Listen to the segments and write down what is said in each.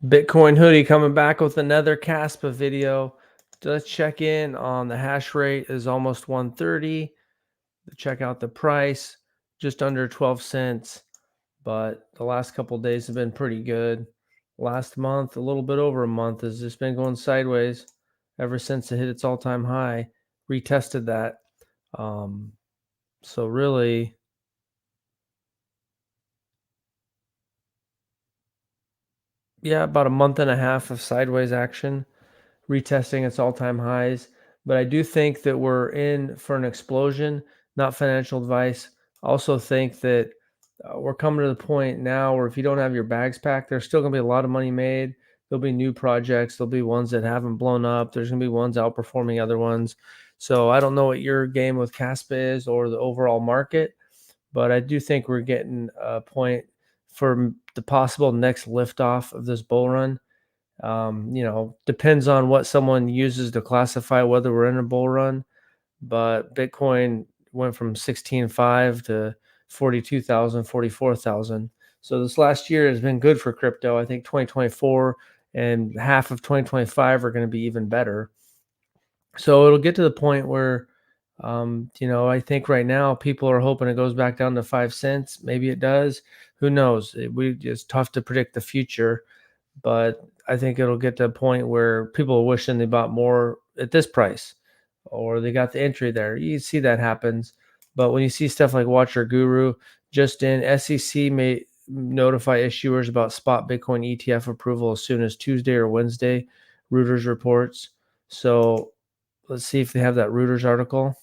Bitcoin Hoodie coming back with another Kaspa video. Let's check in on the hash rate is almost 130. Check out the price, just under 12 cents. But the last couple days have been pretty good. Last month, a little bit over a month, has just been going sideways ever since it hit its all-time high. Retested that. Um, so really, yeah, about a month and a half of sideways action, retesting its all-time highs. But I do think that we're in for an explosion, not financial advice. I also think that we're coming to the point now where if you don't have your bags packed, there's still going to be a lot of money made. There'll be new projects. There'll be ones that haven't blown up. There's going to be ones outperforming other ones. So I don't know what your game with Caspa is or the overall market, but I do think we're getting a point for the possible next liftoff of this bull run. Depends on what someone uses to classify whether we're in a bull run. But Bitcoin went from 16.5 to 42,000, 44,000. So this last year has been good for crypto. I think 2024 and half of 2025 are going to be even better. So it'll get to the point where, I think right now people are hoping it goes back down to 5 cents. Maybe it does. Who knows? It's tough to predict the future, but I think it'll get to a point where people are wishing they bought more at this price or they got the entry there. You see that happens. But when you see stuff like Watcher Guru, just in SEC may notify issuers about spot Bitcoin ETF approval as soon as Tuesday or Wednesday, Reuters reports. So let's see if they have that Reuters article.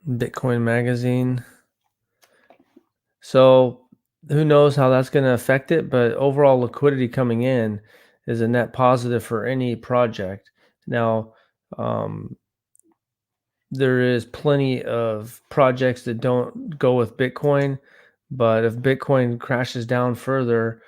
Bitcoin Magazine. So who knows how that's going to affect it, but overall liquidity coming in is a net positive for any project. Now, there is plenty of projects that don't go with Bitcoin, but if Bitcoin crashes down further,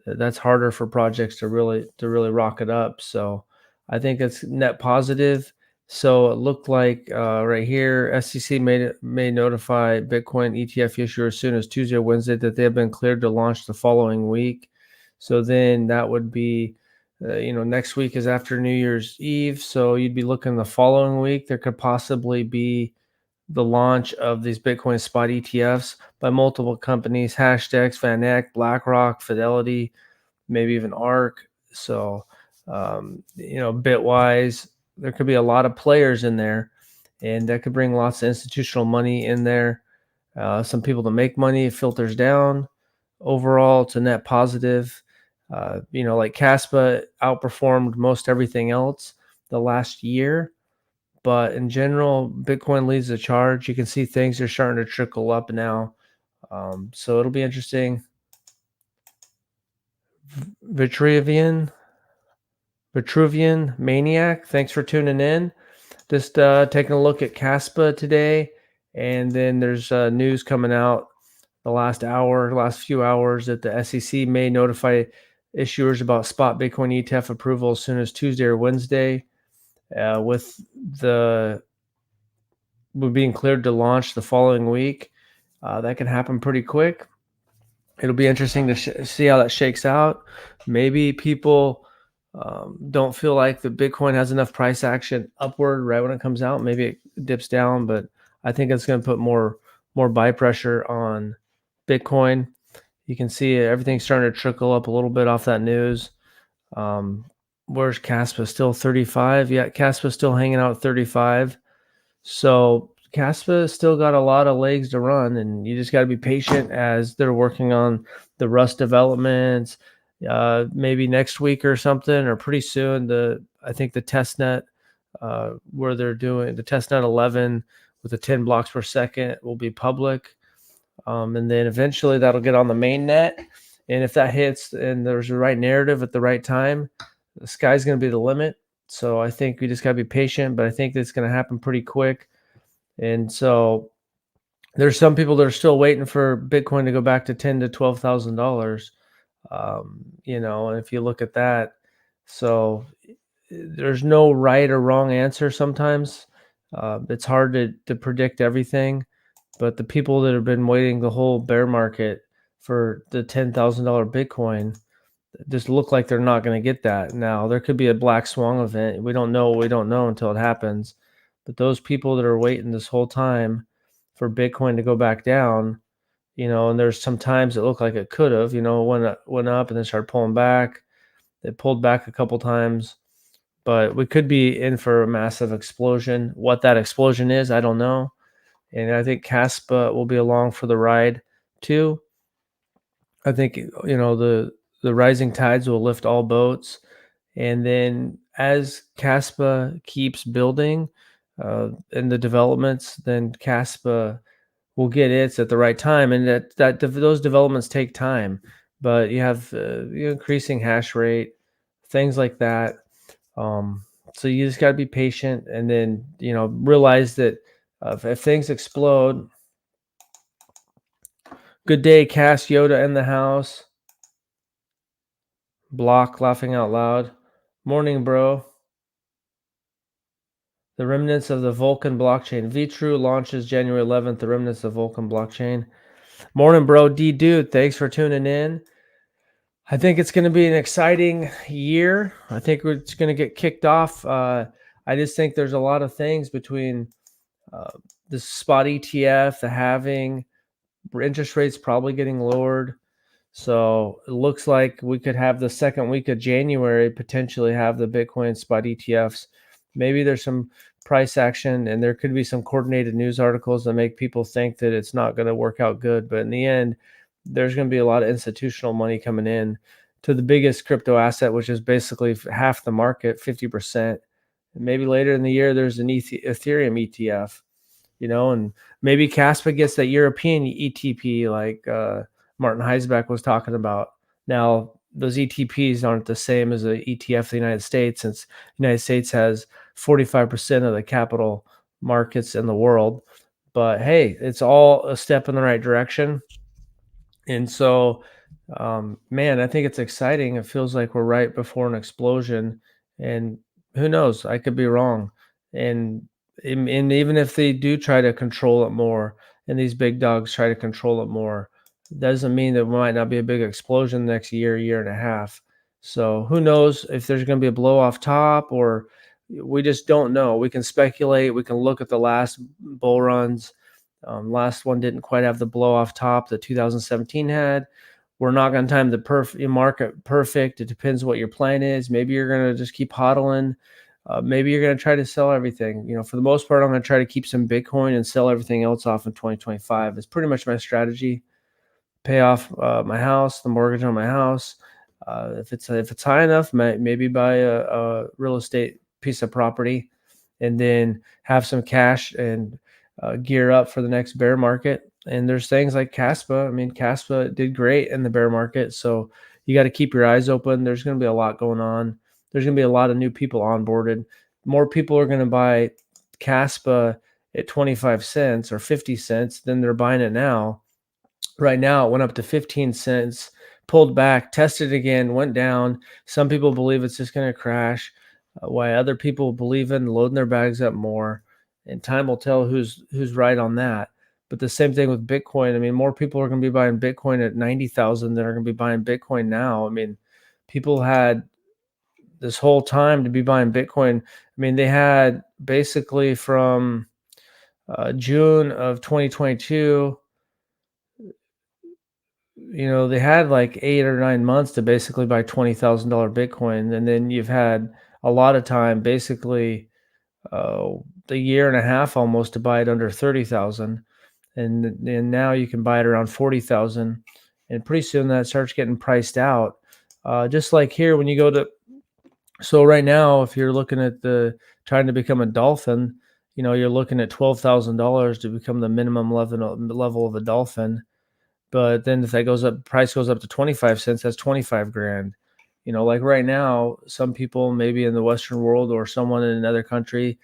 that's harder for projects to really rock it up. So I think it's net positive. So it looked like right here, SEC may notify Bitcoin ETF issuer as soon as Tuesday or Wednesday that they have been cleared to launch the following week. So then that would be, next week is after New Year's Eve. So you'd be looking the following week. There could possibly be the launch of these Bitcoin spot ETFs by multiple companies: Hashdex, Van Eck, BlackRock, Fidelity, maybe even ARK. So, Bitwise, there could be a lot of players in there, and that could bring lots of institutional money in there. Some people to make money, it filters down. Overall, it's a net positive. Like Kaspa outperformed most everything else the last year. But in general, Bitcoin leads the charge. You can see things are starting to trickle up now. So it'll be interesting. Vitruvian Maniac, thanks for tuning in. Just taking a look at Kaspa today. And then there's news coming out last few hours that the SEC may notify issuers about spot Bitcoin ETF approval as soon as Tuesday or Wednesday. With we're being cleared to launch the following week. That can happen pretty quick. It'll be interesting to see how that shakes out. Maybe people don't feel like the Bitcoin has enough price action upward right when it comes out. Maybe it dips down, but I think it's going to put more buy pressure on Bitcoin. You can see everything's starting to trickle up a little bit off that news. Where's Kaspa? Still 35? Yeah, Kaspa's still hanging out at 35. So Kaspa still got a lot of legs to run, and you just got to be patient as they're working on the Rust developments. Maybe next week or something, or pretty soon. I think the testnet where they're doing the testnet 11 with the 10 blocks per second will be public, and then eventually that'll get on the main net. And if that hits and there's the right narrative at the right time, the sky's going to be the limit. So I think we just got to be patient, but I think it's going to happen pretty quick. And so there's some people that are still waiting for Bitcoin to go back to $10,000 to $12,000. And if you look at that, So there's no right or wrong answer sometimes. It's hard to predict everything, but the people that have been waiting the whole bear market for the $10,000 Bitcoin just look like they're not going to get that. Now, there could be a black swan event. We don't know. We don't know until it happens. But those people that are waiting this whole time for Bitcoin to go back down, and there's some times it looked like it could have, went up and then started pulling back. It pulled back a couple times, but we could be in for a massive explosion. What that explosion is, I don't know. And I think Kaspa will be along for the ride too. I think the rising tides will lift all boats, and then as Kaspa keeps building and the developments, then Kaspa will get its at the right time, and those developments take time. But you have increasing hash rate, things like that. Um, so you just got to be patient, and then realize that if things explode. Good day, Cass Yoda in the house. Block laughing out loud. Morning, bro. The remnants of the Vulcan blockchain. VTrue launches January 11th. The remnants of Vulcan blockchain. Morning, bro. D dude, thanks for tuning in. I think it's going to be an exciting year. I think it's going to get kicked off. I just think there's a lot of things between uh, the spot ETF, the halving, interest rates probably getting lowered. So it looks like we could have the second week of January potentially have the Bitcoin spot ETFs. Maybe there's some price action and there could be some coordinated news articles that make people think that it's not going to work out good. But in the end, there's going to be a lot of institutional money coming in to the biggest crypto asset, which is basically half the market, 50%. And maybe later in the year, there's an Ethereum ETF, and maybe Kaspa gets that European ETP like Martin Heisbeck was talking about. Now, those ETPs aren't the same as an ETF of the United States, since the United States has 45% of the capital markets in the world. But hey, it's all a step in the right direction. And so, man, I think it's exciting. It feels like we're right before an explosion. And who knows? I could be wrong. And, and even if they do try to control it more, and these big dogs try to control it more, doesn't mean there might not be a big explosion next year and a half. So who knows if there's going to be a blow off top, or we just don't know. We can speculate. We can look at the last bull runs. Last one didn't quite have the blow off top that 2017 had. We're not going to time the market perfect. It depends what your plan is. Maybe you're going to just keep hodling. Maybe you're going to try to sell everything. For the most part, I'm going to try to keep some Bitcoin and sell everything else off in 2025. It's pretty much my strategy. Pay off my house, the mortgage on my house. If it's high enough, maybe buy a real estate piece of property, and then have some cash and gear up for the next bear market. And there's things like Kaspa. I mean, Kaspa did great in the bear market, so you got to keep your eyes open. There's going to be a lot going on. There's going to be a lot of new people onboarded. More people are going to buy Kaspa at 25 cents or 50 cents than they're buying it now. Right now, it went up to 15 cents, pulled back, tested again, went down. Some people believe it's just going to crash, while other people believe in loading their bags up more. And time will tell who's right on that. But the same thing with Bitcoin. I mean, more people are going to be buying Bitcoin at 90,000 than are going to be buying Bitcoin now. I mean, people had this whole time to be buying Bitcoin. I mean, they had basically from June of 2022, they had like 8 or 9 months to basically buy $20,000 Bitcoin. And then you've had a lot of time, basically the year and a half almost, to buy it under 30,000. And now you can buy it around 40,000. And pretty soon that starts getting priced out. Just like here, when you go to, so right now, if you're looking at trying to become a dolphin, you're looking at $12,000 to become the minimum level of a dolphin. But then if that price goes up to 25 cents, that's 25 grand. Like right now, some people maybe in the Western world or someone in another country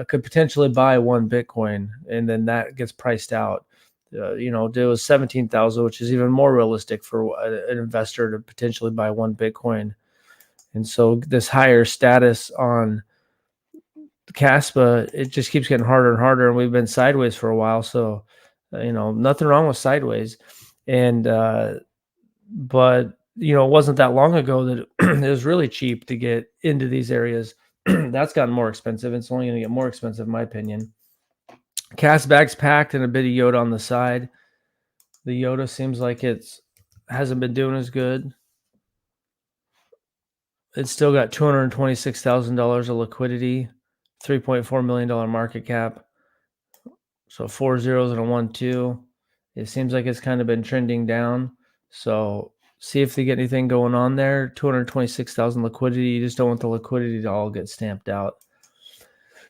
could potentially buy one Bitcoin, and then that gets priced out. It was 17,000, which is even more realistic for an investor to potentially buy one Bitcoin. And so this higher status on Kaspa, it just keeps getting harder and harder, and we've been sideways for a while. So, nothing wrong with sideways, and but it wasn't that long ago that it was really cheap to get into these areas. That's gotten more expensive. It's only going to get more expensive, in my opinion. Cast bags packed and a bit of Yoda on the side. The Yoda seems like hasn't been doing as good. It's still got $226,000 of liquidity, $3.4 million market cap. So 4 zeros and a 1 2. It seems like it's kind of been trending down. So see if they get anything going on there. 226,000 liquidity. You just don't want the liquidity to all get stamped out.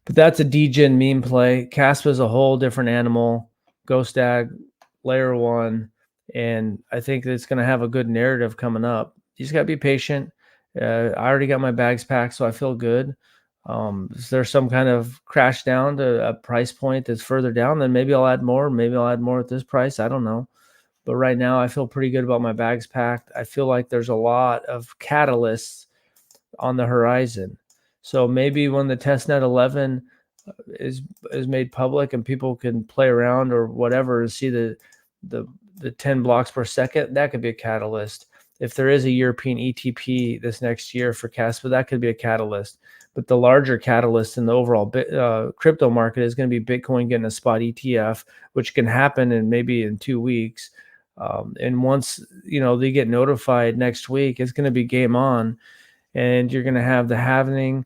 But that's a degen meme play. Kaspa is a whole different animal. Ghost Ag, layer 1. And I think it's going to have a good narrative coming up. You just got to be patient. I already got my bags packed, so I feel good. Is there some kind of crash down to a price point that's further down? Then maybe I'll add more. Maybe I'll add more at this price. I don't know. But right now, I feel pretty good about my bags packed. I feel like there's a lot of catalysts on the horizon. So maybe when the testnet 11 is made public and people can play around or whatever to see the 10 blocks per second, that could be a catalyst. If there is a European ETP this next year for Kaspa, that could be a catalyst. But the larger catalyst in the overall crypto market is going to be Bitcoin getting a spot ETF, which can happen in 2 weeks. And once they get notified next week, it's going to be game on, and you're going to have the halving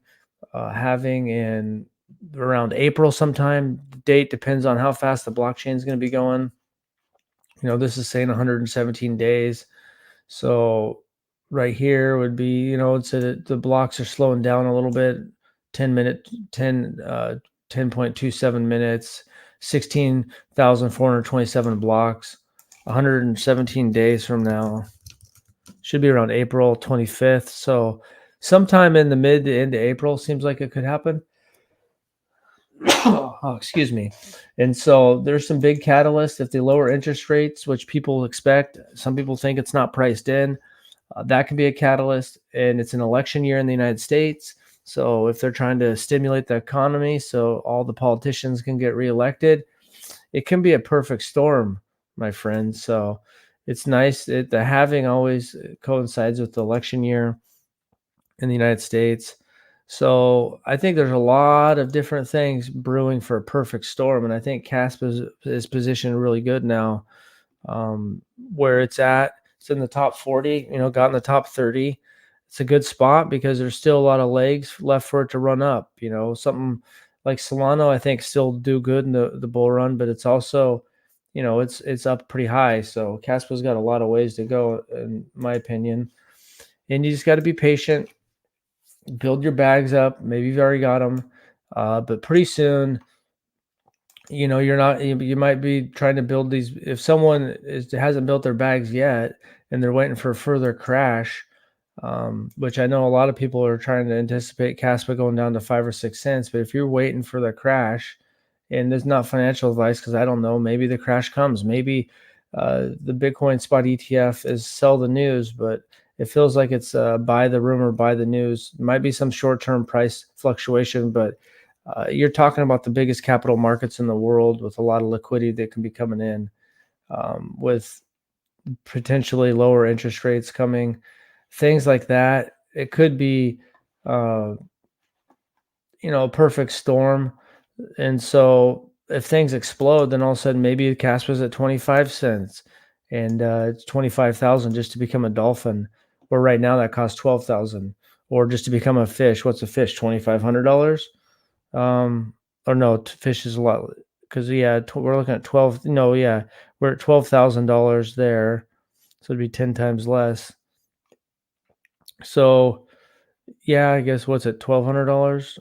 in around April sometime. The date depends on how fast the blockchain is going to be going. This is saying 117 days. So right here would be, it's the blocks are slowing down a little bit. 10.27 minutes, 16,427 blocks, 117 days from now. Should be around April 25th. So sometime in the mid to end of April seems like it could happen. Oh, excuse me. And so there's some big catalysts. If they lower interest rates, which people expect, some people think it's not priced in, that can be a catalyst. And it's an election year in the United States. So if they're trying to stimulate the economy so all the politicians can get reelected, it can be a perfect storm, my friend. So it's nice. The halving always coincides with the election year in the United States. So I think there's a lot of different things brewing for a perfect storm. And I think Kaspa is positioned really good now. Where it's at, it's in the top 40, got in the top 30. It's a good spot because there's still a lot of legs left for it to run up. Something like Solano, I think, still do good in the bull run, but it's also, it's up pretty high. So Kaspa's got a lot of ways to go, in my opinion. And you just got to be patient, build your bags up. Maybe you've already got them, but pretty soon, you're not. You might be trying to build these. If someone hasn't built their bags yet and they're waiting for a further crash, which I know a lot of people are trying to anticipate Kaspa going down to 5 or 6 cents. But if you're waiting for the crash, and there's not financial advice because I don't know, maybe the crash comes. Maybe the Bitcoin spot ETF is sell the news, but it feels like it's buy the rumor, buy the news. It might be some short-term price fluctuation, but you're talking about the biggest capital markets in the world with a lot of liquidity that can be coming in, with potentially lower interest rates coming, things like that. It could be, a perfect storm. And so if things explode, then all of a sudden maybe Caspa's at 25 cents and it's 25,000 just to become a dolphin. Or right now that costs 12,000. Or just to become a fish. What's a fish? $2,500? Or no, fish is a lot because we're looking at 12. No, yeah, we're at $12,000 there, so it'd be 10 times less. So yeah, I guess what's it, $1,200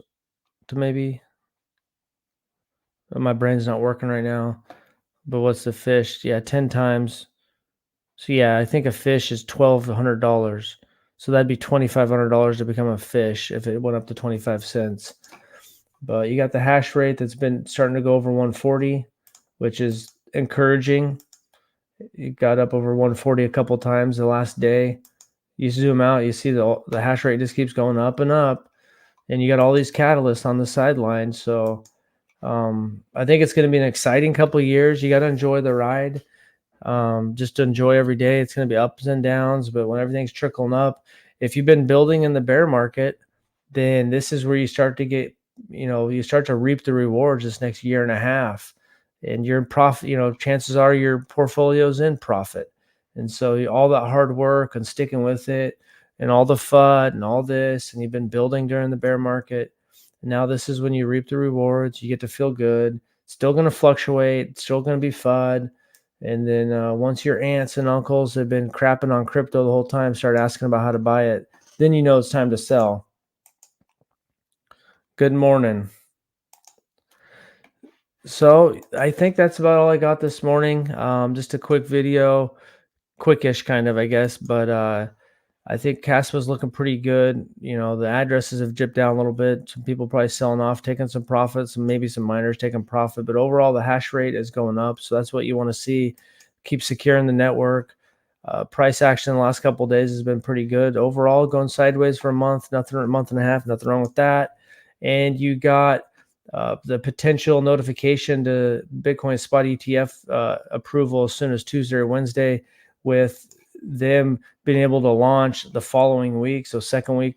to maybe. My brain's not working right now, but what's the fish? Yeah, 10 times. So yeah, I think a fish is $1,200. So that'd be $2,500 to become a fish if it went up to 25 cents. But you got the hash rate that's been starting to go over 140, which is encouraging. It got up over 140 a couple times the last day. You zoom out, you see the hash rate just keeps going up and up, and you got all these catalysts on the sideline. So I think it's going to be an exciting couple of years. You got to enjoy the ride. Just to enjoy every day. It's going to be ups and downs, but when everything's trickling up, if you've been building in the bear market, then this is where you start to get, you start to reap the rewards this next year and a half, and you're in profit. Chances are your portfolio's in profit, and so all that hard work and sticking with it, and all the FUD and all this, and you've been building during the bear market. And now this is when you reap the rewards. You get to feel good. Still going to fluctuate. Still going to be FUD. And then once your aunts and uncles have been crapping on crypto the whole time, start asking about how to buy it, then you know it's time to sell. Good morning. So I think that's about all I got this morning. Just a quick video, quickish kind of, I guess. But I think Kaspa's looking pretty good. The addresses have dipped down a little bit. Some people probably selling off, taking some profits, and maybe some miners taking profit. But overall, the hash rate is going up. So that's what you want to see. Keep securing the network. Price action in the last couple of days has been pretty good. Overall, going sideways for a month, a month and a half, nothing wrong with that. And you got the potential notification to Bitcoin spot ETF approval as soon as Tuesday or Wednesday, with them being able to launch the following week. So second week,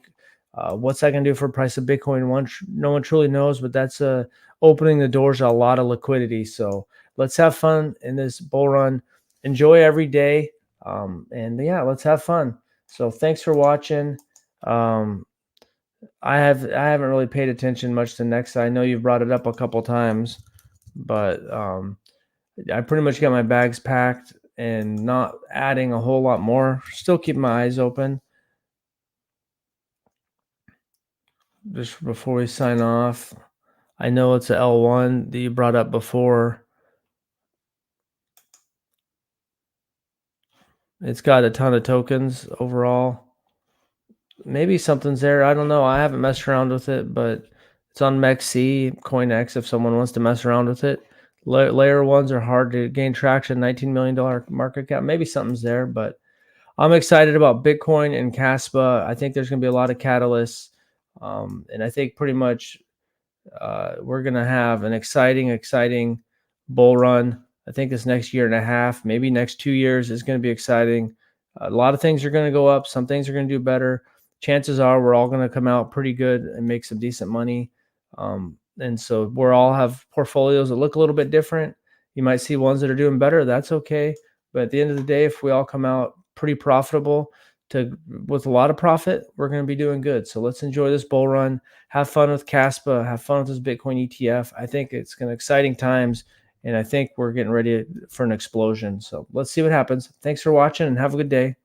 what's that going to do for price of Bitcoin? No one truly knows, but that's opening the doors to a lot of liquidity. So let's have fun in this bull run. Enjoy every day. And yeah, let's have fun. So thanks for watching. I haven't really paid attention much to Nexa. I know you've brought it up a couple times, but I pretty much got my bags packed and not adding a whole lot more. Still keeping my eyes open. Just before we sign off, I know it's a L1 that you brought up before. It's got a ton of tokens overall. Maybe something's there. I don't know. I haven't messed around with it, but it's on MEXC, CoinX if someone wants to mess around with it. Layer ones are hard to gain traction. $19 million market cap. Maybe something's there, but I'm excited about Bitcoin and Kaspa. I think there's going to be a lot of catalysts. And I think pretty much we're going to have an exciting bull run. I think this next year and a half, maybe next 2 years is going to be exciting. A lot of things are going to go up. Some things are going to do better. Chances are we're all going to come out pretty good and make some decent money. And so we're all have portfolios that look a little bit different. You might see ones that are doing better. That's okay. But at the end of the day, if we all come out pretty profitable with a lot of profit, we're going to be doing good. So let's enjoy this bull run. Have fun with Kaspa. Have fun with this Bitcoin ETF. I think it's going to exciting times, and I think we're getting ready for an explosion. So let's see what happens. Thanks for watching, and have a good day.